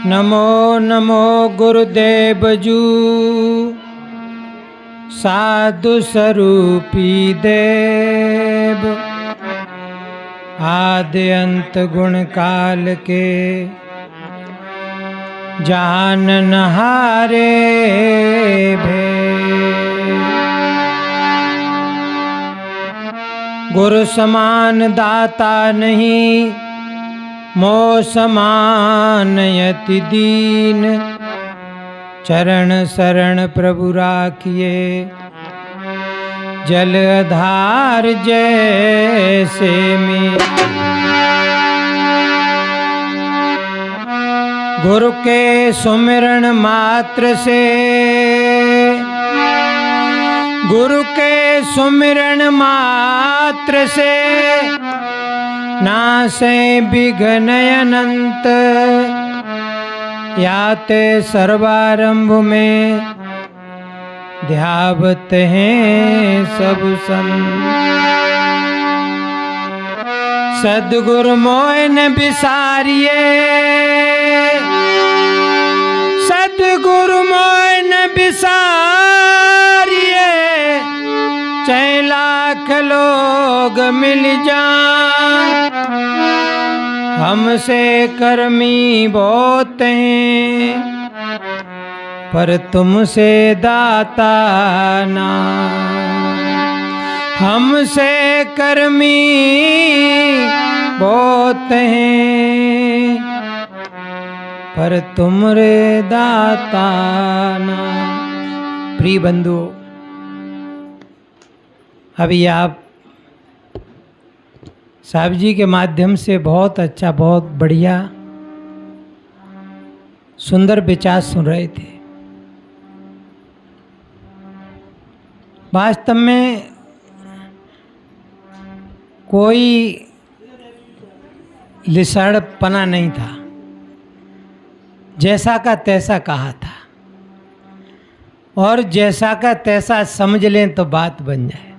नमो नमो गुरुदेव जू साधु स्वरूपी देव। आदि अंत गुण काल के जान नहारे भे। गुरु समान दाता नहीं, मोह समान यति दीन। चरण शरण प्रभु राखिए, जल आधार जैसे में। गुरु के सुमिरन मात्र से, गुरु के सुमिरन मात्र से नासे विघ्न अनंत। याते सर्वारंभ में ध्यावत हैं सब संत। सद्गुरु मोय न बिसारिए, सद्गुरु मोय न बिसारिए। चाहे लाख लोग मिल जाएं, हमसे कर्मी बहुत हैं, पर तुमसे दाता ना। हमसे कर्मी बहुत हैं, पर तुमरे दाता ना। प्रिय बंधु, अभी आप साहब जी के माध्यम से बहुत अच्छा, बहुत बढ़िया, सुंदर विचार सुन रहे थे। वास्तव में कोई लिसड़पना नहीं था, जैसा का तैसा कहा था, और जैसा का तैसा समझ लें तो बात बन जाए।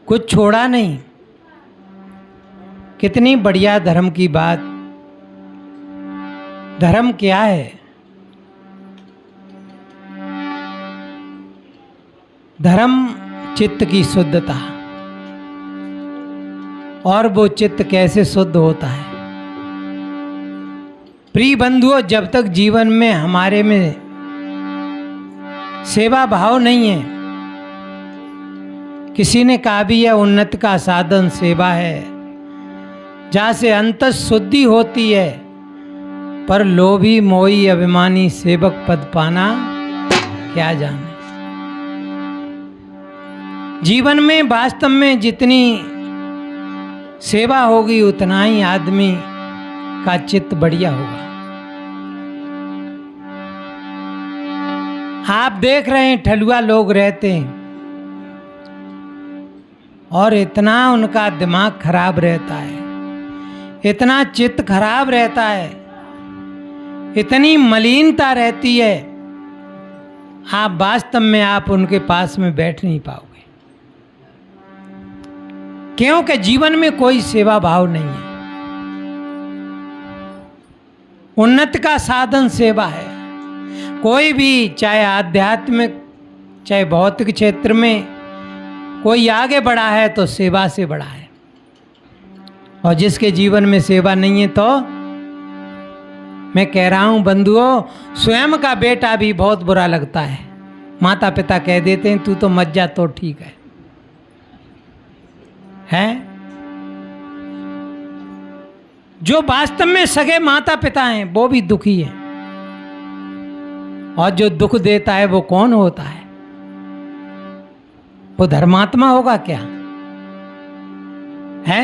कुछ छोड़ा नहीं। कितनी बढ़िया धर्म की बात। धर्म क्या है? धर्म चित्त की शुद्धता। और वो चित्त कैसे शुद्ध होता है? प्रिय बंधुओं, जब तक जीवन में हमारे में सेवा भाव नहीं है, किसी ने कहा भी है उन्नति का साधन सेवा है, जहाँ से अंतः शुद्धि होती है। पर लोभी मोही अभिमानी सेवक पद पाना क्या जाने। जीवन में वास्तव में जितनी सेवा होगी उतना ही आदमी का चित्त बढ़िया होगा। आप देख रहे हैं ठलुआ लोग रहते हैं और इतना उनका दिमाग खराब रहता है, इतना चित्त खराब रहता है, इतनी मलिनता रहती है, आप वास्तव में आप उनके पास में बैठ नहीं पाओगे। क्योंकि जीवन में कोई सेवा भाव नहीं है। उन्नति का साधन सेवा है। कोई भी, चाहे आध्यात्मिक चाहे भौतिक क्षेत्र में कोई आगे बढ़ा है तो सेवा से बढ़ा है, और जिसके जीवन में सेवा नहीं है तो मैं कह रहा हूं बंधुओं, स्वयं का बेटा भी बहुत बुरा लगता है। माता पिता कह देते हैं तू तो मत जा तो ठीक है, हैं? जो वास्तव में सगे माता पिता हैं वो भी दुखी हैं, और जो दुख देता है वो कौन होता है? वो धर्मात्मा होगा क्या? है?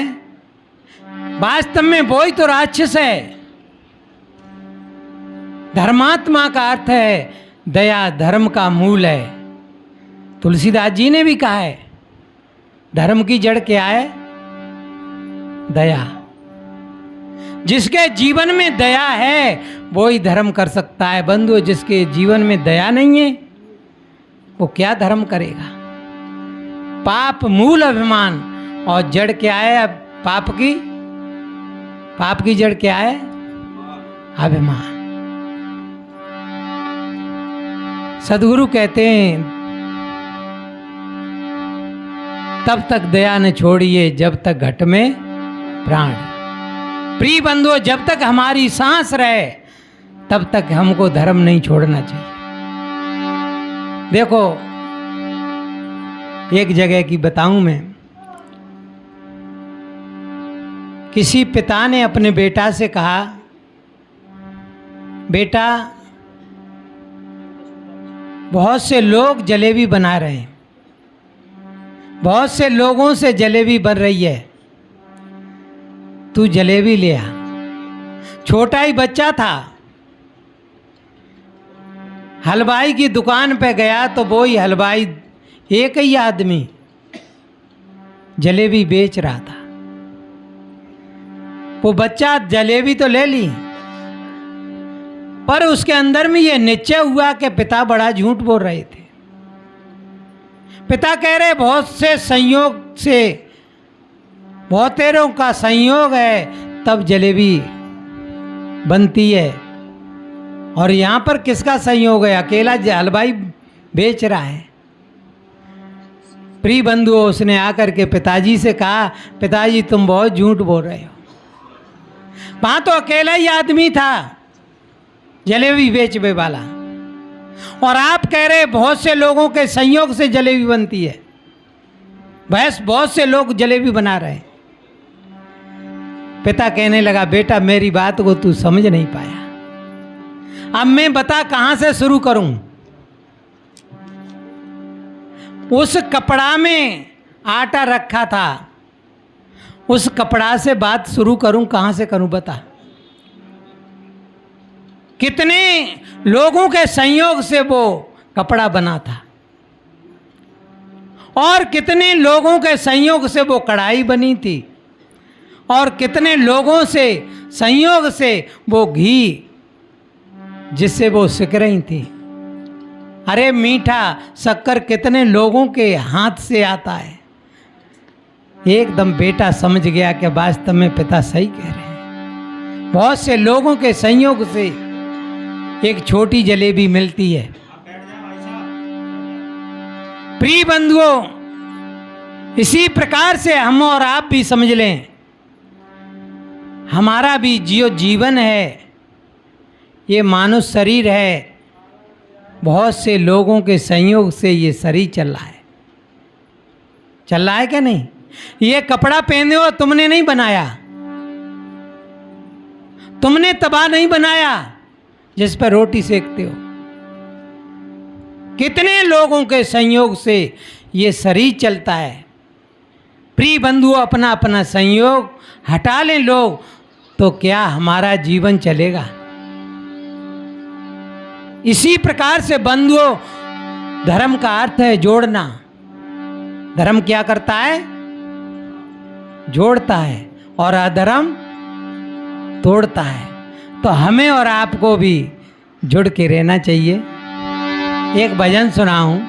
वास्तव में वो ही तो राक्षस है। धर्मात्मा का अर्थ है दया, धर्म का मूल है। तुलसीदास जी ने भी कहा है धर्म की जड़ क्या है? दया। जिसके जीवन में दया है वो ही धर्म कर सकता है। बंधु, जिसके जीवन में दया नहीं है वो क्या धर्म करेगा? पाप मूल अभिमान, और जड़ क्या है अब पाप की? पाप की जड़ क्या है? अभिमान। सदगुरु कहते हैं तब तक दया न छोड़िए जब तक घट में प्राण। प्रिय बंधुओं, जब तक हमारी सांस रहे तब तक हमको धर्म नहीं छोड़ना चाहिए। देखो, एक जगह की बताऊं मैं। किसी पिता ने अपने बेटा से कहा, बेटा बहुत से लोग जलेबी बना रहे हैं, बहुत से लोगों से जलेबी बन रही है, तू जलेबी ले आ। छोटा ही बच्चा था, हलवाई की दुकान पे गया तो वो ही हलवाई, एक ही आदमी जलेबी बेच रहा था। वो बच्चा जलेबी तो ले ली, पर उसके अंदर में ये निश्चय हुआ कि पिता बड़ा झूठ बोल रहे थे। पिता कह रहे बहुत से संयोग से, बहुतेरों का संयोग है तब जलेबी बनती है, और यहाँ पर किसका संयोग है? अकेला हलवाई बेच रहा है। प्रिय बंधुओं, उसने आकर के पिताजी से कहा, पिताजी तुम बहुत झूठ बोल रहे हो। वहां तो अकेला ही आदमी था जलेबी बेचने वाला, और आप कह रहे बहुत से लोगों के संयोग से जलेबी बनती है। बस बहुत से लोग जलेबी बना रहे हैं। पिता कहने लगा, बेटा मेरी बात को तू समझ नहीं पाया, अब मैं बता कहां से शुरू करूं। उस कपड़ा में आटा रखा था, उस कपड़ा से बात शुरू करूं, कहां से करूं बता। कितने लोगों के संयोग से वो कपड़ा बना था, और कितने लोगों के संयोग से वो कढ़ाई बनी थी, और कितने लोगों से संयोग से वो घी जिससे वो सिक रही थी। अरे मीठा शक्कर कितने लोगों के हाथ से आता है। एकदम बेटा समझ गया कि वास्तव में पिता सही कह रहे हैं। बहुत से लोगों के संयोग से एक छोटी जलेबी मिलती है। प्रिय बंधुओं, इसी प्रकार से हम और आप भी समझ लें, हमारा भी जो जीवन है, ये मानव शरीर है, बहुत से लोगों के संयोग से ये शरीर चल रहा है। चल रहा है क्या नहीं? ये कपड़ा पहने हो तुमने नहीं बनाया, तुमने तवा नहीं बनाया जिस पर रोटी सेकते हो। कितने लोगों के संयोग से ये शरीर चलता है। प्रिय बंधुओं, अपना अपना संयोग हटा लें लोग, तो क्या हमारा जीवन चलेगा। इसी प्रकार से बंधुओं, धर्म का अर्थ है जोड़ना। धर्म क्या करता है? जोड़ता है, और अधर्म तोड़ता है। तो हमें और आपको भी जुड़ के रहना चाहिए। एक भजन सुनाऊं।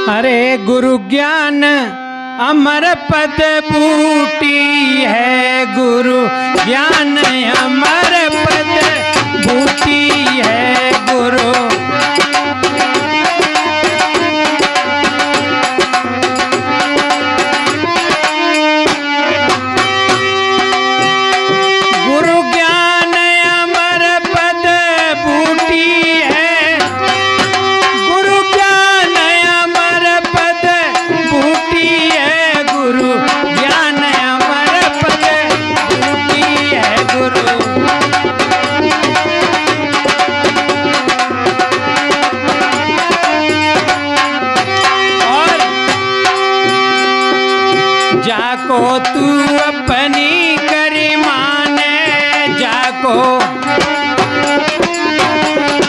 अरे गुरु ज्ञान अमर पद बूटी है, गुरु ज्ञान अमर पद बूटी है, गुरु गुरु ज्ञान अमर पद बूटी है, गुरु ज्ञान अमर पद बूटी है, गुरु ज्ञान अमर पद बूटी है, गुरु। और जाको तू अपनी करी माने, जाको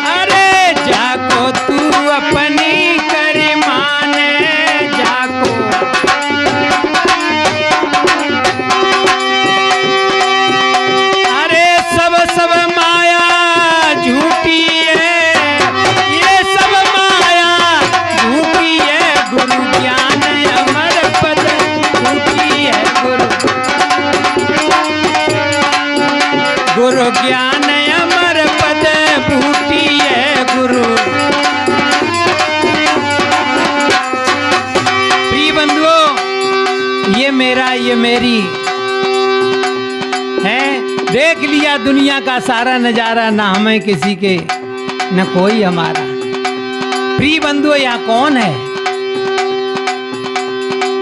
अरे जाको तू अपनी करी माने, जाको अरे सब ये मेरा ये मेरी है। देख लिया दुनिया का सारा नजारा, ना हमें किसी के न कोई हमारा। प्रिय बंधुओं, यहाँ कौन है?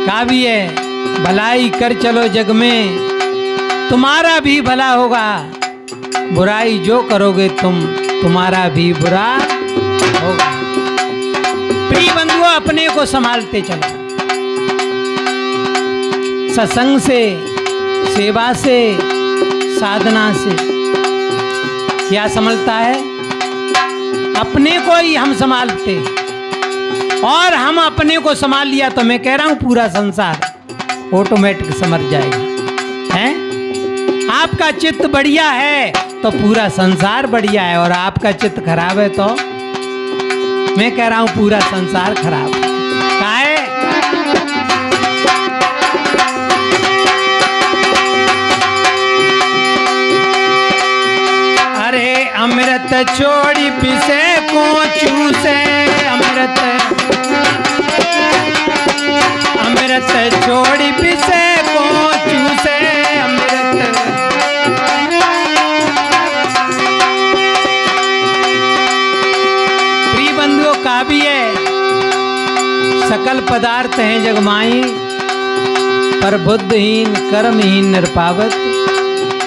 काव्य है, भलाई कर चलो जग में, तुम्हारा भी भला होगा। बुराई जो करोगे तुम, तुम्हारा भी बुरा होगा। प्रिय बंधुओं, अपने को संभालते चलो। सत्संग से, सेवा से, साधना से क्या संभलता है? अपने को ही हम संभालते, और हम अपने को संभाल लिया तो मैं कह रहा हूं पूरा संसार ऑटोमेटिक समझ जाएगा। हैं? आपका चित्त बढ़िया है तो पूरा संसार बढ़िया है, और आपका चित्त खराब है तो मैं कह रहा हूं पूरा संसार खराब है। काहे? अरे अमृत छोड़ी पिसे को चूसे, अमृत छोड़ी पिसे को चूसे, अमृत। प्रिय बंधुओं, काव्य है, सकल पदार्थ हैं जगमाई, पर बुद्धहीन कर्महीन निरपावत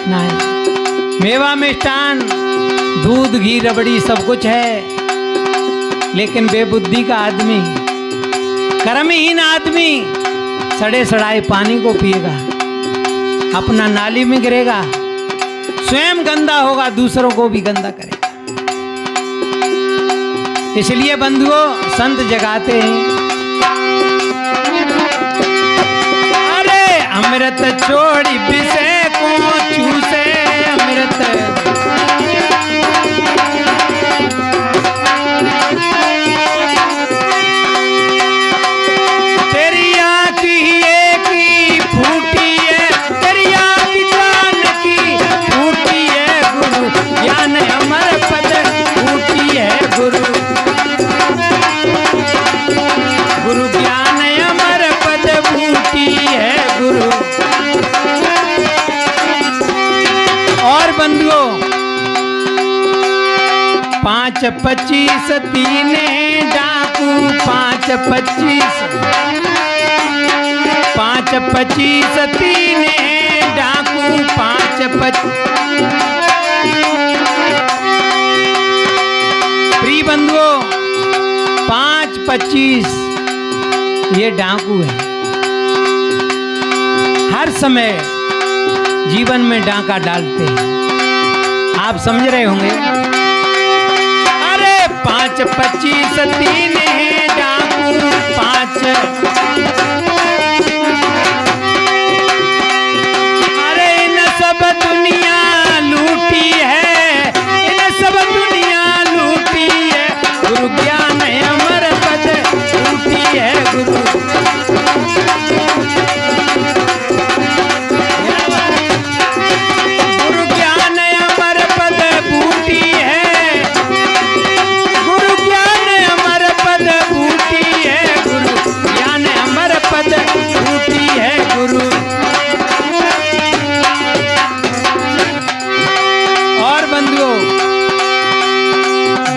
नहीं। मेवा मिष्टान दूध घी रबड़ी सब कुछ है, लेकिन बेबुद्धि का आदमी, कर्महीन आदमी सड़े सड़ाए पानी को पिएगा, अपना नाली में गिरेगा, स्वयं गंदा होगा, दूसरों को भी गंदा करेगा। इसलिए बंधुओं, संत जगाते हैं, अरे अमृत छोड़ी पिसे को चूसे, अमृत। तेरी आँख ही एक ही फूटी है, तेरी आँख ज्ञान की फूटी है गुरु, ज्ञान अमर पद फूटी है गुरु, गुरु ज्ञान अमर पद फूटी है गुरु। और बंधुओं, 5-25 तीने डाकू, 5-25 तीने डाकू, 5-25। प्रिय बंधुओं, 5-25 ये डाकू है। हर समय जीवन में डाका डालते हैं, आप समझ रहे होंगे। अरे 5-25 तीने डाकू, 5। अरे इन सब दुनिया लूटी है, इन सब दुनिया लूटी है, गुरु ज्ञान अमर पद लूटी है गुरु। गुरु ज्ञान अमर पद बूटी है, गुरु ज्ञान अमर पद बूटी है, गुरु ज्ञान अमर पद बूटी है गुरु। और बंधुओं,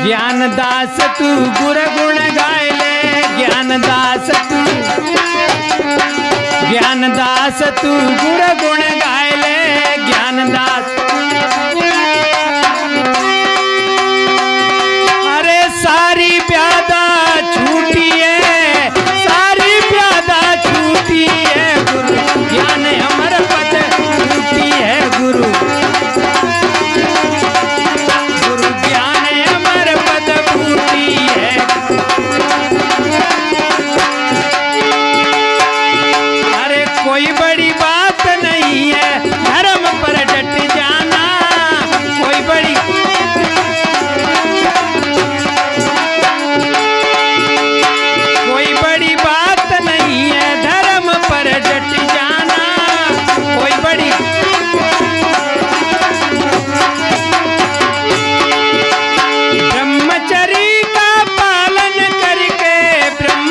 ज्ञान दास तू गुर गुण गाय ले, ज्ञान दास तू, ज्ञान दास तू गुर गुण गाय ले, ज्ञान दास। अरे सारी प्यादा छूटी है, सारी प्यादा छूटी है गुरु, ज्ञान अमर पद छूटी है गुरु, गुरु ज्ञान अमर पद छूटी है। अरे कोई बड़ी बात नहीं है धर्म पर डट जाना, कोई बड़ी, कोई बड़ी बात नहीं है धर्म पर डट जाना, कोई बड़ी। ब्रह्मचर्य का पालन करके, ब्रह्म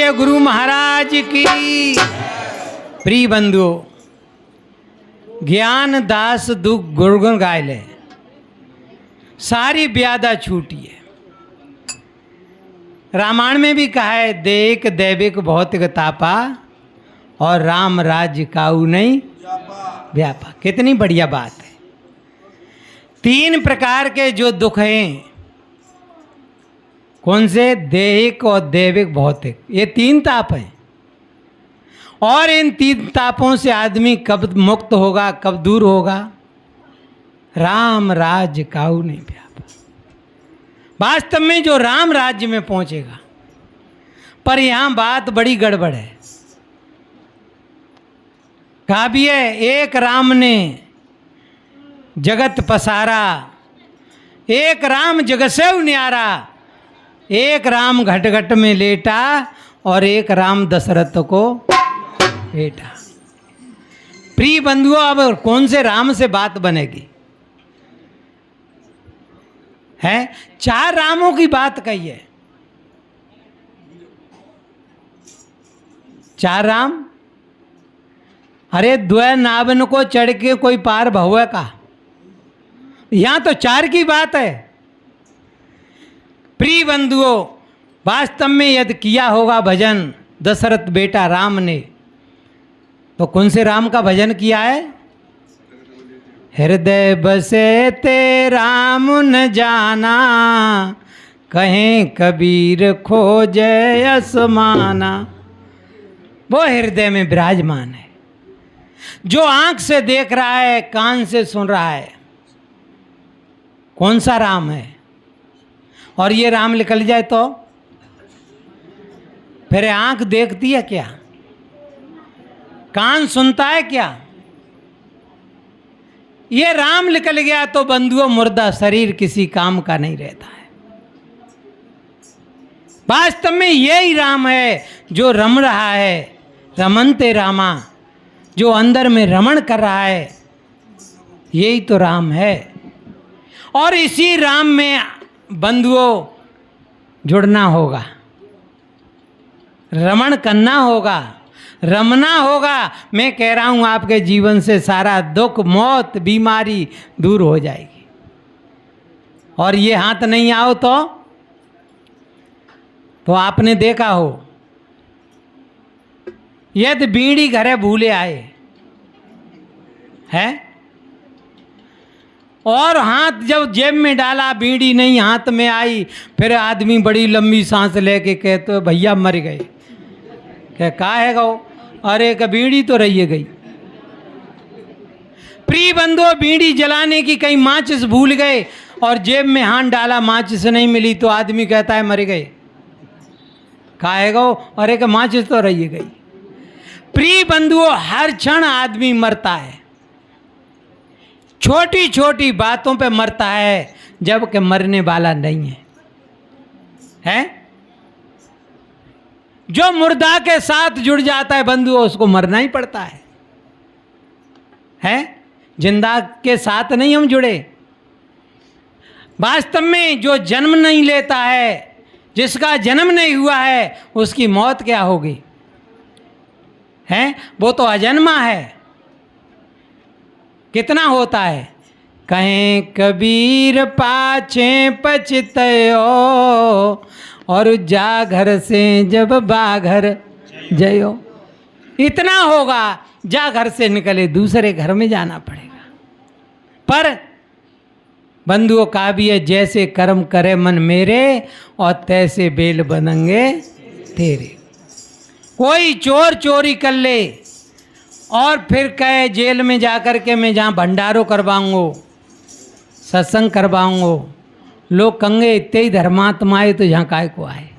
बोलिए गुरु महाराज की। प्रिय बंधुओं, ज्ञान दास दुख गुणगुण गाय ले, सारी ब्यादा छूटी है। रामायण में भी कहा है, देख दैविक भौतिक तापा और राम राज्य काऊ नहीं व्यापा। कितनी बढ़िया बात है। 3 प्रकार के जो दुख हैं, कौन से? दैहिक और दैविक भौतिक, ये 3 ताप हैं। और इन 3 तापों से आदमी कब मुक्त होगा, कब दूर होगा? राम राज्य काऊ नहीं व्यापा। वास्तव में जो राम राज्य में पहुंचेगा, पर यहां बात बड़ी गड़बड़ है। कहा भी है, एक राम ने जगत पसारा, एक राम जगसेव न्यारा, एक राम घट घट में लेटा और एक राम दशरथ को बेटा। प्रिय बंधुओं, अब कौन से राम से बात बनेगी? है 4 रामों की बात कही है। 4 राम। अरे द्वय नावन को चढ़ के कोई पार भहुआ का, यहां तो 4 की बात है। प्रिय बंधुओं, वास्तव में यदि किया होगा भजन दशरथ बेटा राम ने, तो कौन से राम का भजन किया है? हृदय बसे ते राम न जाना, कहें कबीर खोजे असमाना। वो हृदय में विराजमान है, जो आंख से देख रहा है, कान से सुन रहा है। कौन सा राम है? और ये राम निकल जाए तो फिर आंख देखती है क्या? कान सुनता है क्या? ये राम निकल गया तो बंधुओं मुर्दा शरीर किसी काम का नहीं रहता है। वास्तव में यही राम है जो रम रहा है, रमनते रामा, जो अंदर में रमण कर रहा है, यही तो राम है। और इसी राम में बंधुओं जुड़ना होगा, रमण करना होगा, रमना होगा। मैं कह रहा हूं आपके जीवन से सारा दुख, मौत, बीमारी दूर हो जाएगी। और ये हाथ नहीं आओ तो आपने देखा हो, यदि बीड़ी घरे भूले आए है, और हाथ जब जेब में डाला, बीड़ी नहीं हाथ में आई, फिर आदमी बड़ी लंबी सांस लेके कहते भैया मर गए। क्या है गो? अरे का बीड़ी तो रही गई। प्रिय बंधुओं, बीड़ी जलाने की कहीं माचिस भूल गए और जेब में हाथ डाला, माचिस नहीं मिली, तो आदमी कहता है मर गए। क्या है गो? अरे का माचिस तो रही गई। प्रिय बंधुओं, हर क्षण आदमी मरता है, छोटी छोटी बातों पे मरता है, जबकि मरने वाला नहीं है। हैं? जो मुर्दा के साथ जुड़ जाता है बंधुओं, उसको मरना ही पड़ता है। हैं? जिंदा के साथ नहीं हम जुड़े। वास्तव में जो जन्म नहीं लेता है, जिसका जन्म नहीं हुआ है, उसकी मौत क्या होगी? हैं? वो तो अजन्मा है। कितना होता है? कहें कबीर पाछे पछतयो, और जा घर से जब बाघर जयो। इतना होगा, जा घर से निकले दूसरे घर में जाना पड़ेगा। पर बंधुओं का भी है, जैसे कर्म करे मन मेरे, और तैसे बेल बनेंगे तेरे। कोई चोर चोरी कर ले और फिर कहे जेल में जाकर के मैं जहाँ भंडारों करवाऊंगो, सत्संग करवाऊंगो, लोग कहेंगे इतने ही धर्मात्माएं तो यहाँ काय को आए।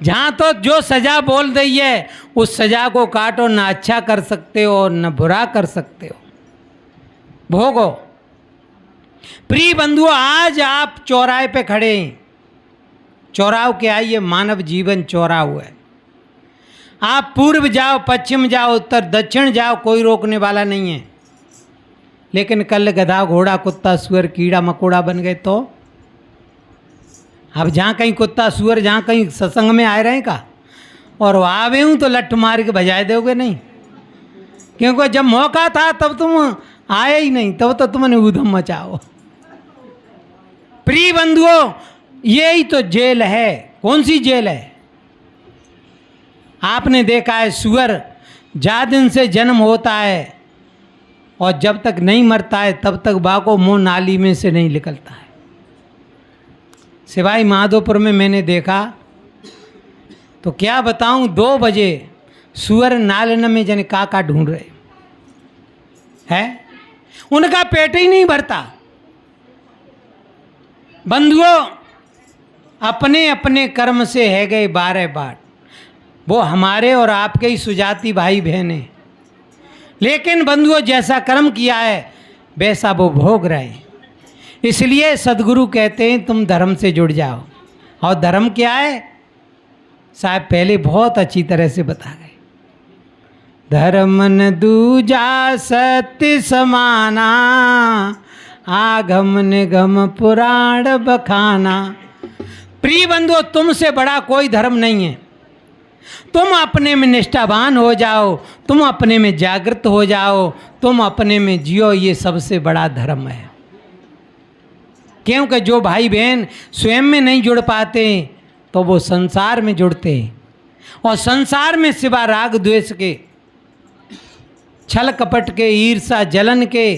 जहाँ तो जो सजा बोल रही है, उस सजा को काटो, ना अच्छा कर सकते हो न बुरा कर सकते हो, भोगो। प्रिय बंधुओं, आज आप चौराहे पे खड़े हैं, चौराव क्या है? ये मानव जीवन चौराव है। आप पूर्व जाओ, पश्चिम जाओ, उत्तर दक्षिण जाओ, कोई रोकने वाला नहीं है। लेकिन कल गधा घोड़ा कुत्ता सुअर कीड़ा मकोड़ा बन गए तो अब जहाँ कहीं कुत्ता सुअर जहाँ कहीं सत्संग में आए रहे का और वो आवे हूँ तो लठ मार के बजाए दोगे नहीं, क्योंकि जब मौका था तब तुम आए ही नहीं, तब तो तुमने ऊधम मचाओ। प्रिय बंधुओं, यही तो जेल है। कौन सी जेल है? आपने देखा है सुअर जा दिन से जन्म होता है और जब तक नहीं मरता है तब तक बाको मुंह नाली में से नहीं निकलता है। सिवाई माधोपुर में मैंने देखा तो क्या बताऊं, 2 बजे सुअर नालन में जने काका ढूंढ रहे हैं, उनका पेट ही नहीं भरता। बंधुओं, अपने अपने कर्म से है गए 12 बाट, वो हमारे और आपके ही सुजाति भाई बहन हैं। लेकिन बंधुओं, जैसा कर्म किया है वैसा वो भोग रहे हैं। इसलिए सदगुरु कहते हैं तुम धर्म से जुड़ जाओ। और धर्म क्या है? साहब पहले बहुत अच्छी तरह से बता गए। धर्म न दूजा सत्य समाना, आगम निगम पुराण बखाना। प्रिय बंधुओं, तुमसे बड़ा कोई धर्म नहीं है। तुम अपने में निष्ठावान हो जाओ, तुम अपने में जागृत हो जाओ, तुम अपने में जियो, ये सबसे बड़ा धर्म है। क्योंकि जो भाई बहन स्वयं में नहीं जुड़ पाते तो वो संसार में जुड़ते हैं, और संसार में सिवा राग द्वेष के, छल कपट के, ईर्षा जलन के,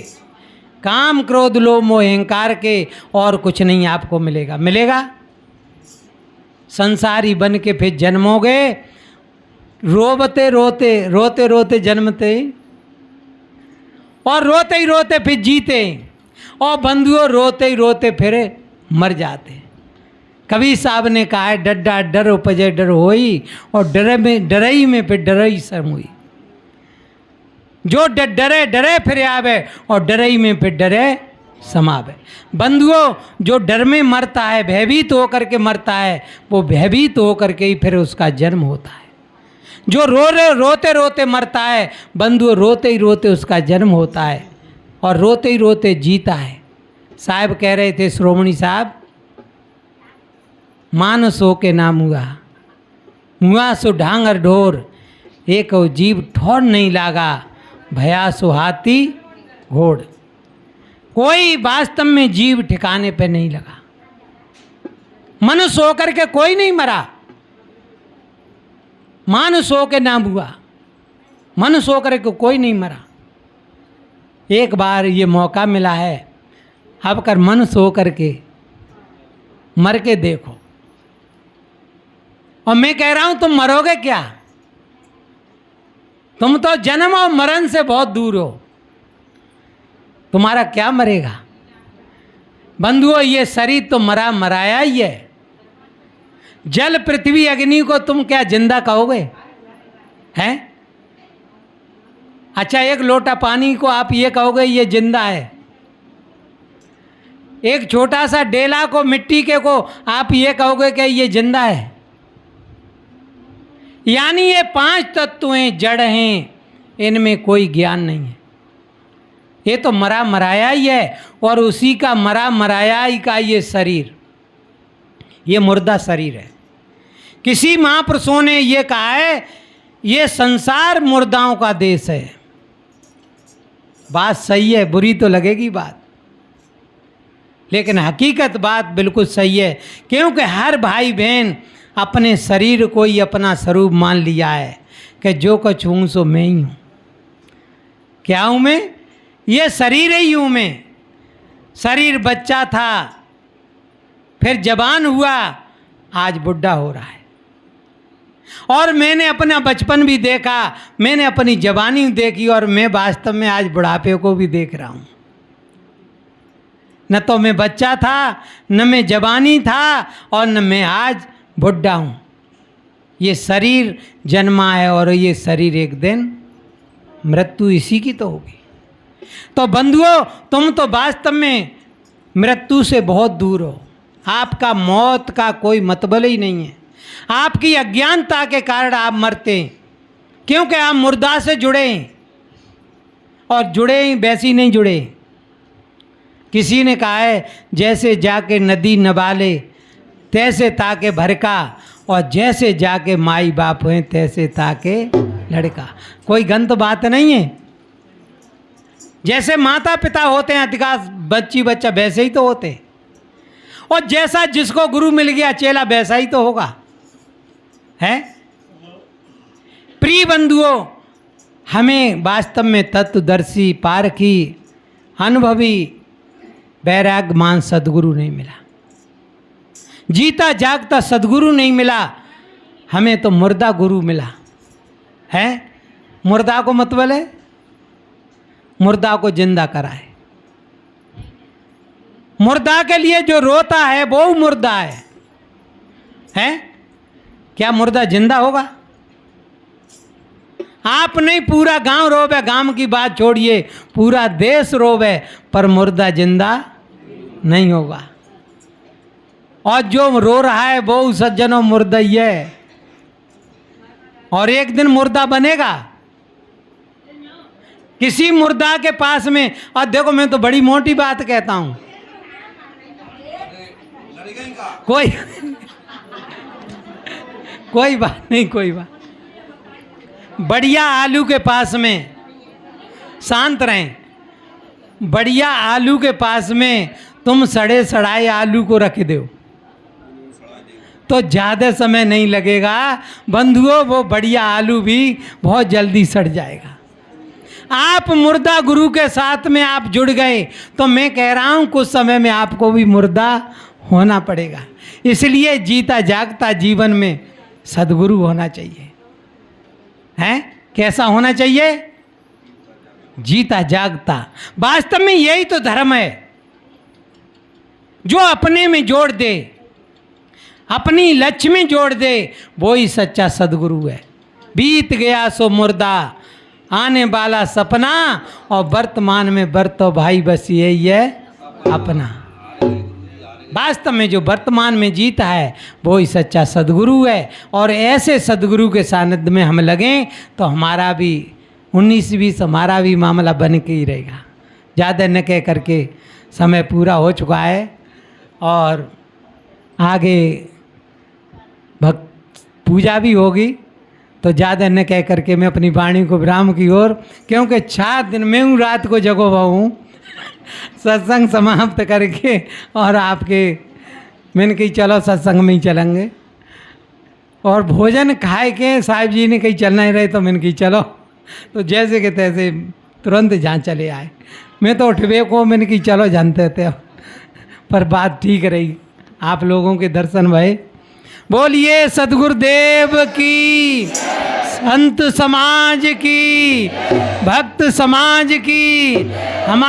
काम क्रोध लोभ मोह अहंकार के और कुछ नहीं आपको मिलेगा। मिलेगा संसारी बन के फिर जन्मोगे, रोते रोते रोते रोते जन्मते और रोते ही रोते फिर जीते, और बंधुओं रोते ही रोते फिर मर जाते। कबीर साहब ने कहा है, डड्डा डर उपजे डर होई, और डरे में डरई में फिर डरई सम हुई। जो डरे डरे फिर आवे, और डरई में फिर डरे समावे। बंधुओं, जो डर में मरता है, भयभीत होकर के मरता है, वो भयभीत होकर के ही फिर उसका जन्म होता है। जो रोते रोते मरता है, बंधुओं रोते ही रोते उसका जन्म होता है, और रोते ही रोते जीता है। साहब कह रहे थे, श्रोमणी साहब, मानस हो के नाम हुआ, मुआ सो ढांगर ढोर, एक जीव ठोर नहीं लागा, भया सो हाथी घोड़। कोई वास्तव में जीव ठिकाने पे नहीं लगा। मनुष्य होकर के कोई नहीं मरा, मानुष हो के नाम हुआ, मनुष्य होकर के कोई नहीं मरा। एक बार ये मौका मिला है, अब कर मनुष्य होकर के मर के देखो। और मैं कह रहा हूं तुम मरोगे क्या? तुम तो जन्म और मरण से बहुत दूर हो, तुम्हारा क्या मरेगा? बंधुओं, ये शरीर तो मरा मराया ही है। जल पृथ्वी अग्नि को तुम क्या जिंदा कहोगे? हैं? अच्छा, एक लोटा पानी को आप ये कहोगे ये जिंदा है? एक छोटा सा डेला को, मिट्टी के को आप ये कहोगे कि ये जिंदा है? यानी ये 5 तत्वें जड़ हैं, इनमें कोई ज्ञान नहीं है। ये तो मरा मराया ही है, और उसी का मरा मराया ही का ये शरीर, ये मुर्दा शरीर है। किसी महापुरुषों ने ये कहा है, ये संसार मुर्दाओं का देश है। बात सही है, बुरी तो लगेगी बात, लेकिन हकीकत बात बिल्कुल सही है। क्योंकि हर भाई बहन अपने शरीर को ही अपना स्वरूप मान लिया है कि जो कुछ हूँ सो मैं ही हूँ। क्या हूँ मैं? ये शरीर ही हूँ मैं। शरीर बच्चा था, फिर जवान हुआ, आज बुढ़ा हो रहा है। और मैंने अपना बचपन भी देखा, मैंने अपनी जवानी देखी, और मैं वास्तव में आज बुढ़ापे को भी देख रहा हूँ। न तो मैं बच्चा था, न मैं जवानी था, और न मैं आज बुढ़ा हूँ। ये शरीर जन्मा है, और ये शरीर एक दिन मृत्यु इसी की तो होगी। तो बंधुओं, तुम तो वास्तव में मृत्यु से बहुत दूर हो। आपका मौत का कोई मतलब ही नहीं है। आपकी अज्ञानता के कारण आप मरते हैं, क्योंकि आप मुर्दा से जुड़े हैं, और जुड़े ही वैसी नहीं जुड़े। किसी ने कहा है, जैसे जाके नदी नवाले तैसे ताके भरका, और जैसे जाके माई बाप हुए तैसे ताके लड़का। कोई गंत बात नहीं है। जैसे माता पिता होते हैं अधिकांश बच्ची बच्चा वैसे ही तो होते हैं, और जैसा जिसको गुरु मिल गया चेला वैसा ही तो होगा, है। प्रिय बंधुओं, हमें वास्तव में तत्वदर्शी पारखी अनुभवी वैराग्यमान सदगुरु नहीं मिला, जीता जागता सदगुरु नहीं मिला, हमें तो मुर्दा गुरु मिला है। मुर्दा को मतलब है मुर्दा को जिंदा कराए। मुर्दा के लिए जो रोता है वो मुर्दा है? क्या मुर्दा जिंदा होगा? आप नहीं, पूरा गांव रोवे, गांव की बात छोड़िए, पूरा देश रोवे, पर मुर्दा जिंदा नहीं होगा। और जो रो रहा है वो सज्जनों मुर्दा ही है, और एक दिन मुर्दा बनेगा। किसी मुर्दा के पास में, और देखो मैं तो बड़ी मोटी बात कहता हूं, कोई बात नहीं, कोई बात। बढ़िया आलू के पास में शांत रहें। बढ़िया आलू के पास में तुम सड़े सड़ाए आलू को रख दो तो ज़्यादा समय नहीं लगेगा बंधुओं, वो बढ़िया आलू भी बहुत जल्दी सड़ जाएगा। आप मुर्दा गुरु के साथ में आप जुड़ गए तो मैं कह रहा हूँ कुछ समय में आपको भी मुर्दा होना पड़ेगा। इसलिए जीता जागता जीवन में सद्गुरु होना चाहिए, हैं? कैसा होना चाहिए? जीता जागता। वास्तव में यही तो धर्म है, जो अपने में जोड़ दे, अपनी लक्ष्य में जोड़ दे, वो ही सच्चा सद्गुरु है। बीत गया सो मुर्दा, आने वाला सपना, और वर्तमान में बरतो भाई बस यही है अपना। वास्तव में जो वर्तमान में जीता है वो ही सच्चा सद्गुरु है। और ऐसे सद्गुरु के सानिध्य में हम लगें तो हमारा भी 19-20 हमारा भी मामला बन के ही रहेगा। ज़्यादा न कह करके समय पूरा हो चुका है, और आगे भक्त पूजा भी होगी, तो ज़्यादा न कह करके मैं अपनी वाणी को विराम की ओर, क्योंकि 4 दिन में हूँ, रात को जगो हुआ हूँ, सत्संग समाप्त करके, और आपके मैंने कही चलो सत्संग में ही चलेंगे। और भोजन खाए के साहिब जी ने कहीं चलना ही रहे तो मैंने कही चलो, तो जैसे के तैसे तुरंत जहाँ चले आए। मैं तो उठवे को मैंने कही चलो जानते थे, पर बात ठीक रही, आप लोगों के दर्शन भये। बोलिए सद्गुरुदेव की, संत समाज की, भक्त समाज की। हमारे